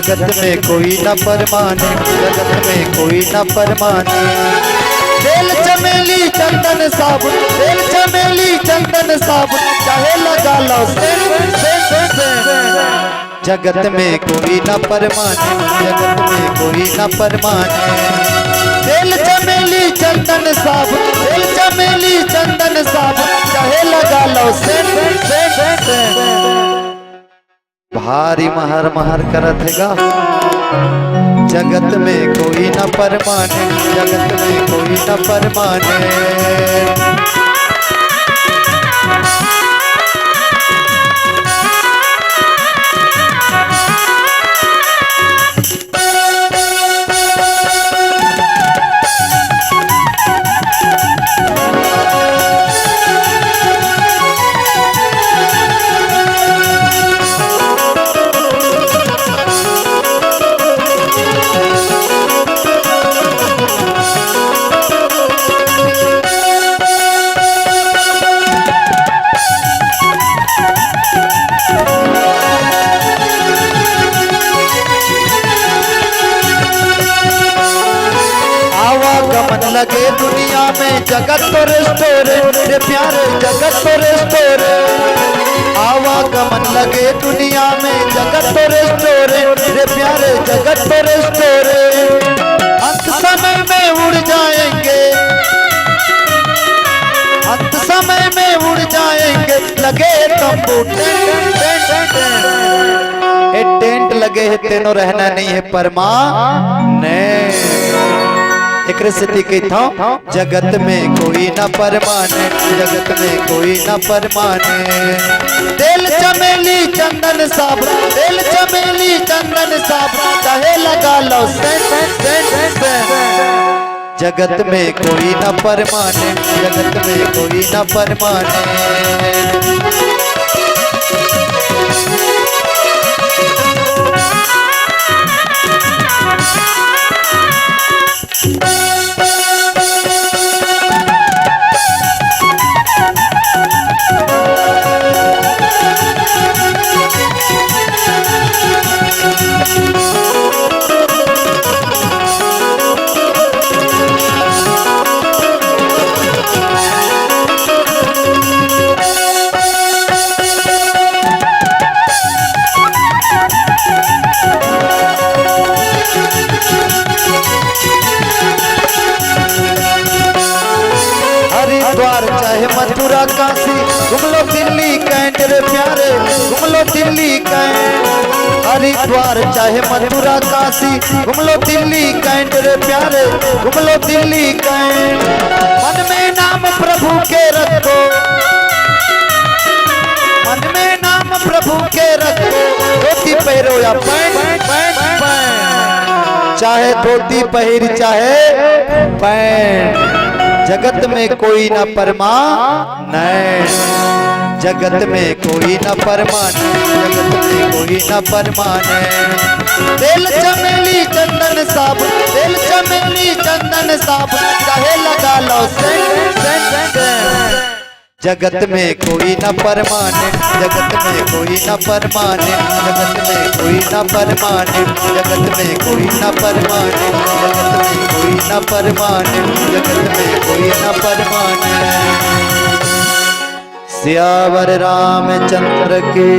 जगत में कोई न परमाने, जगत में कोई न परमाने। बेल चमेली चंदन साबुन, बेल चमेली चंदन साबुन, चाहे लगा लो जगत में कोई न परमाने, जगत में कोई न परमाने। बेल चमेली चंदन साबुन, बेल चमेली चंदन साबुन, चाहे लगा लो भारी महर महर करत हैगा। जगत में कोई न परमाने, जगत में कोई न परमाने। आवागमन लगे दुनिया में जगत तो रेस्टोरेंट रे प्यारे, जगत तो रेस्टोरेंट। आवागमन लगे दुनिया में जगत तो रेस्टोरेंट रे प्यारे, जगत तो रेस्टोरेंट। अंत समय में उड़ जाएंगे, अंत समय में उड़ जाएंगे, लगे तंबू टेंट लगे है, तेनो रहना नहीं है परमाने। एक सिद्धि की था जगत में कोई न परमाने, जगत में कोई न परमाने। तेल चमेली चंदन साबुन, तेल चमेली चंदन साबुन, चाहे लगा लो जगत में कोई न परमाने, जगत में कोई न परमाने। हरिद्वार चाहे मथुरा काशी, घूम लो दिल्ली कैंट रे प्यारे, घूम लो दिल्ली कैंट। हरिद्वार चाहे मथुरा काशी, घूम लो दिल्ली कैंट रे प्यारे, घूम लो दिल्ली कैंट। मन में नाम प्रभु के रखो, मन में नाम प्रभु के रखो, धोती पहरो या पैंट, चाहे धोती पहर चाहे पैंट। जगत में कोई न परमाने, जगत में कोई न परमाने, जगत में कोई न परमाने। तेल चमेली चंदन साबुन, तेल चमेली चंदन साबुन, चाहे लगा लो जगत में कोई न परमाने, जगत में कोई न परमाने, जगत में कोई न परमाने, जगत में कोई न परमाने, जगत में कोई न परमाने, जगत में कोई न परमाने। सियावर रामचंद्र के